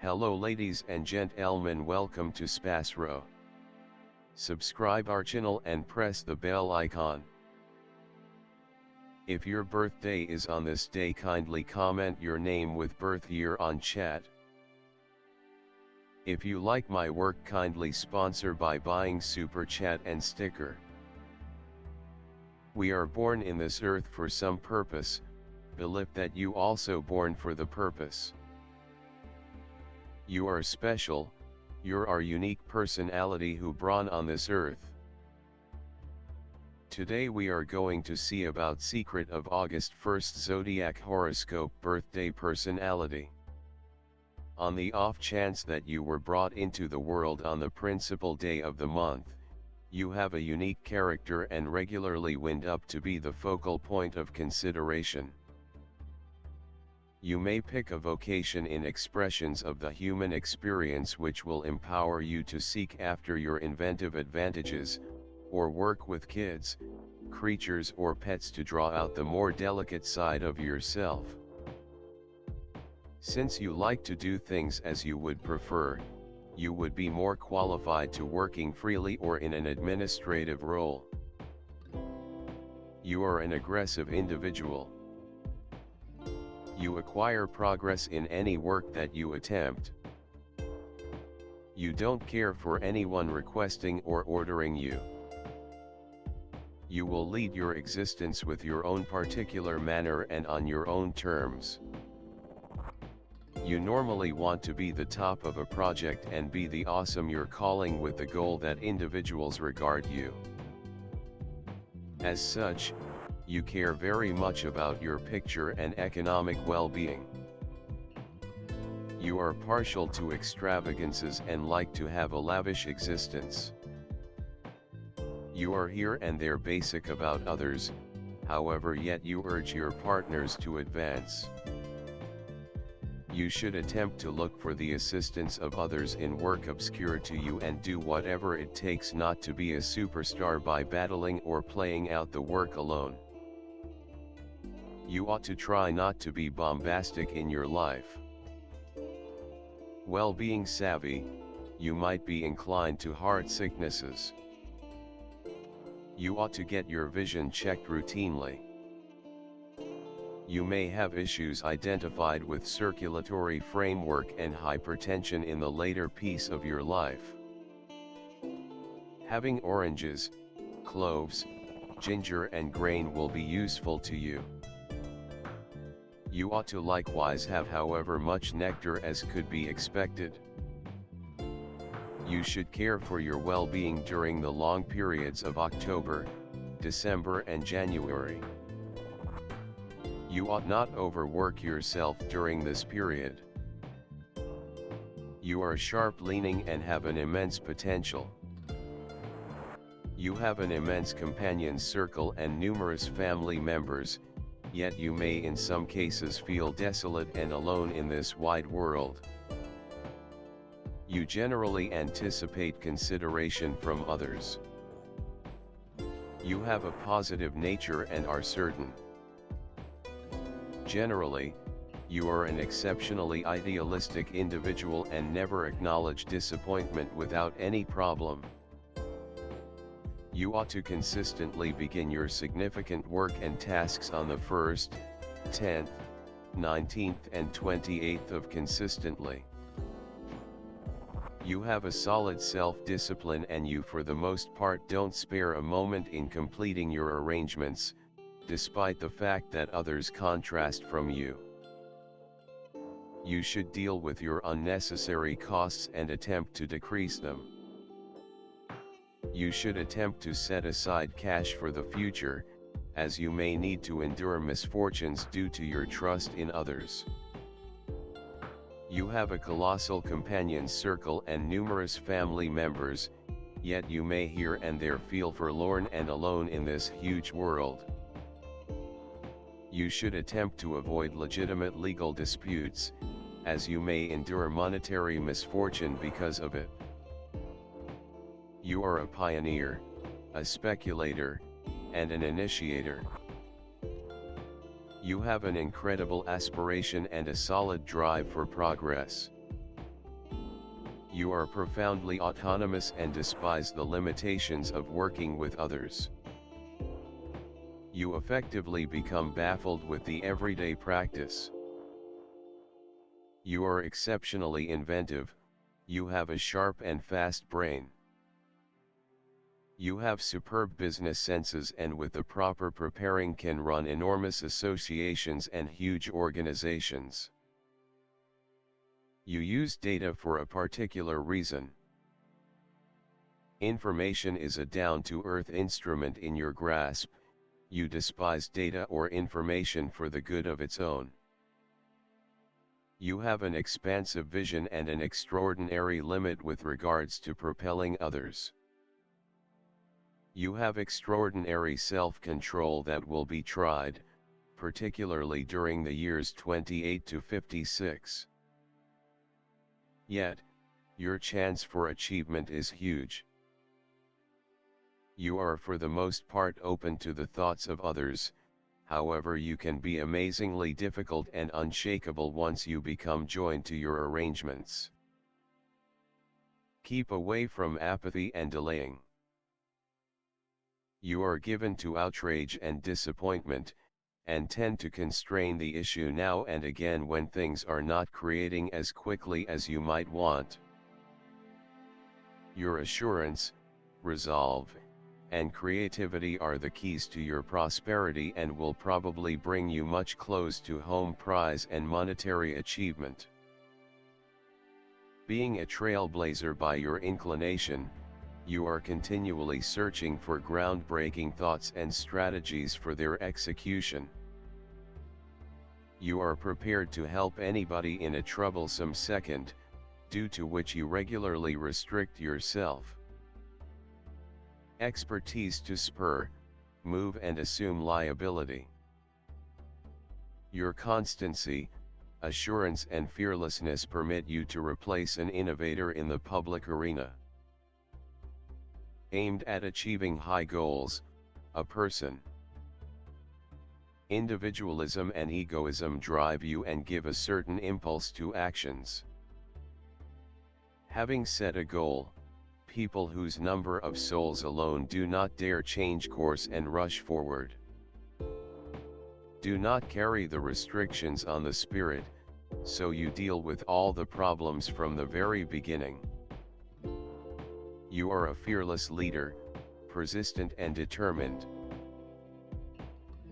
Hello ladies and gentlemen, welcome to SPASRO. Subscribe our channel and press the bell icon. If your birthday is on this day, kindly comment your name with birth year on chat. If you like my work, kindly sponsor by buying super chat and sticker. We are born in this earth for some purpose, believe that you also born for the purpose. You are special, you're our unique personality who born on this earth. Today we are going to see about secret of August 1st Zodiac horoscope birthday personality. On the off chance that you were brought into the world on the principal day of the month, you have a unique character and regularly wind up to be the focal point of consideration. You may pick a vocation in expressions of the human experience which will empower you to seek after your inventive advantages, or work with kids, creatures or pets to draw out the more delicate side of yourself. Since you like to do things as you would prefer, you would be more qualified to working freely or in an administrative role. You are an aggressive individual. You acquire progress in any work that you attempt. You don't care for anyone requesting or ordering you. You will lead your existence with your own particular manner and on your own terms. You normally want to be the top of a project and be the awesome you're calling with the goal that individuals regard you. As such, you care very much about your picture and economic well-being. You are partial to extravagances and like to have a lavish existence. You are here and there basic about others, however yet you urge your partners to advance. You should attempt to look for the assistance of others in work obscure to you and do whatever it takes not to be a superstar by battling or playing out the work alone. You ought to try not to be bombastic in your life. Well-being savvy, you might be inclined to heart sicknesses. You ought to get your vision checked routinely. You may have issues identified with circulatory framework and hypertension in the later piece of your life. Having oranges, cloves, ginger and grain will be useful to you. You ought to likewise have however much nectar as could be expected. You should care for your well-being during the long periods of October, December and January. You ought not overwork yourself during this period. You are sharp-leaning and have an immense potential. You have an immense companion circle and numerous family members, yet you may in some cases feel desolate and alone in this wide world. You generally anticipate consideration from others. You have a positive nature and are certain. Generally, you are an exceptionally idealistic individual and never acknowledge disappointment without any problem. You ought to consistently begin your significant work and tasks on the 1st, 10th, 19th and 28th of consistently. You have a solid self-discipline and you for the most part don't spare a moment in completing your arrangements, despite the fact that others contrast from you. You should deal with your unnecessary costs and attempt to decrease them. You should attempt to set aside cash for the future, as you may need to endure misfortunes due to your trust in others. You have a colossal companion circle and numerous family members, yet you may here and there feel forlorn and alone in this huge world. You should attempt to avoid legitimate legal disputes, as you may endure monetary misfortune because of it. You are a pioneer, a speculator, and an initiator. You have an incredible aspiration and a solid drive for progress. You are profoundly autonomous and despise the limitations of working with others. You effectively become baffled with the everyday practice. You are exceptionally inventive, you have a sharp and fast brain. You have superb business senses and with the proper preparing can run enormous associations and huge organizations. You use data for a particular reason. Information is a down-to-earth instrument in your grasp. You despise data or information for the good of its own. You have an expansive vision and an extraordinary limit with regards to propelling others. You have extraordinary self-control that will be tried, particularly during the years 28 to 56. Yet, your chance for achievement is huge. You are for the most part open to the thoughts of others, however you can be amazingly difficult and unshakable once you become joined to your arrangements. Keep away from apathy and delaying. You are given to outrage and disappointment, and tend to constrain the issue now and again when things are not creating as quickly as you might want. Your assurance, resolve, and creativity are the keys to your prosperity and will probably bring you much close to home prize and monetary achievement. Being a trailblazer by your inclination, you are continually searching for groundbreaking thoughts and strategies for their execution. You are prepared to help anybody in a troublesome second, due to which you regularly restrict yourself. Expertise to spur, move and assume liability. Your constancy, assurance and fearlessness permit you to replace an innovator in the public arena. Aimed at achieving high goals, a person. Individualism and egoism drive you and give a certain impulse to actions. Having set a goal, people whose number of souls alone do not dare change course and rush forward. Do not carry the restrictions on the spirit, so you deal with all the problems from the very beginning. You are a fearless leader, persistent and determined.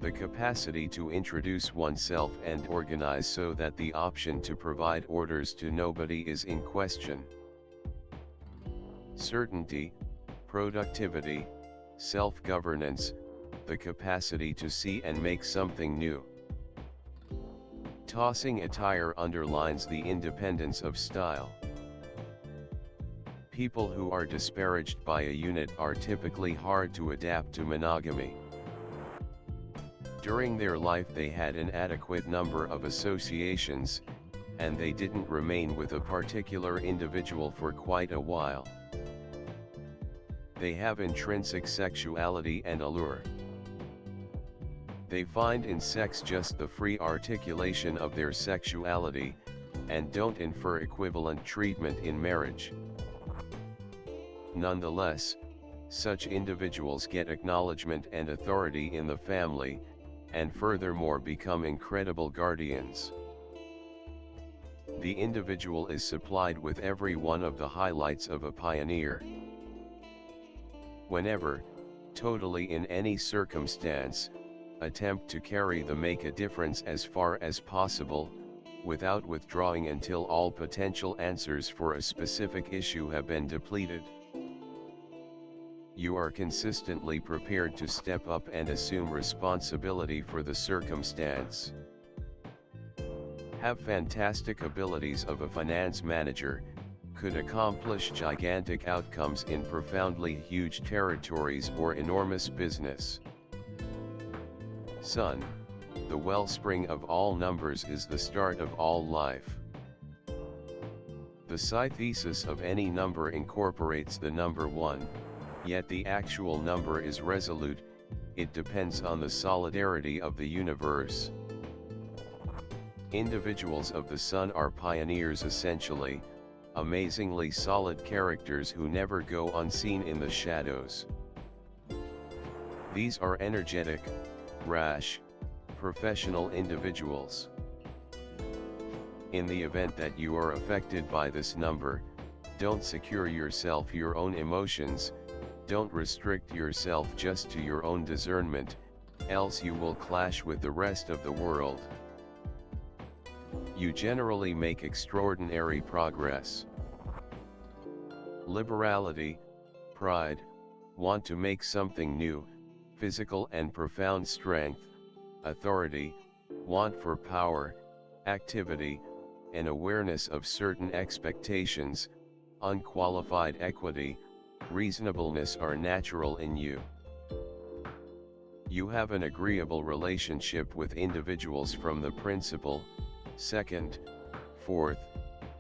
The capacity to introduce oneself and organize so that the option to provide orders to nobody is in question. Certainty, productivity, self-governance, the capacity to see and make something new. Tossing attire underlines the independence of style. People who are disparaged by a unit are typically hard to adapt to monogamy. During their life they had an adequate number of associations, and they didn't remain with a particular individual for quite a while. They have intrinsic sexuality and allure. They find in sex just the free articulation of their sexuality, and don't infer equivalent treatment in marriage. Nonetheless, such individuals get acknowledgement and authority in the family, and furthermore become incredible guardians. The individual is supplied with every one of the highlights of a pioneer. Whenever, totally in any circumstance, attempt to carry the make a difference as far as possible, without withdrawing until all potential answers for a specific issue have been depleted. You are consistently prepared to step up and assume responsibility for the circumstance. Have fantastic abilities of a finance manager, could accomplish gigantic outcomes in profoundly huge territories or enormous business. Sun, the wellspring of all numbers, is the start of all life. The psi thesis of any number incorporates the number 1, yet the actual number is resolute, it depends on the solidarity of the universe. Individuals of the Sun are pioneers essentially, amazingly solid characters who never go unseen in the shadows. These are energetic, rash, professional individuals. In the event that you are affected by this number, don't secure yourself your own emotions, don't restrict yourself just to your own discernment, else you will clash with the rest of the world. You generally make extraordinary progress. Liberality, pride, want to make something new, physical and profound strength, authority, want for power, activity, and awareness of certain expectations, unqualified equity, reasonableness are natural in you. You have an agreeable relationship with individuals from the principal, second, fourth,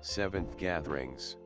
seventh gatherings.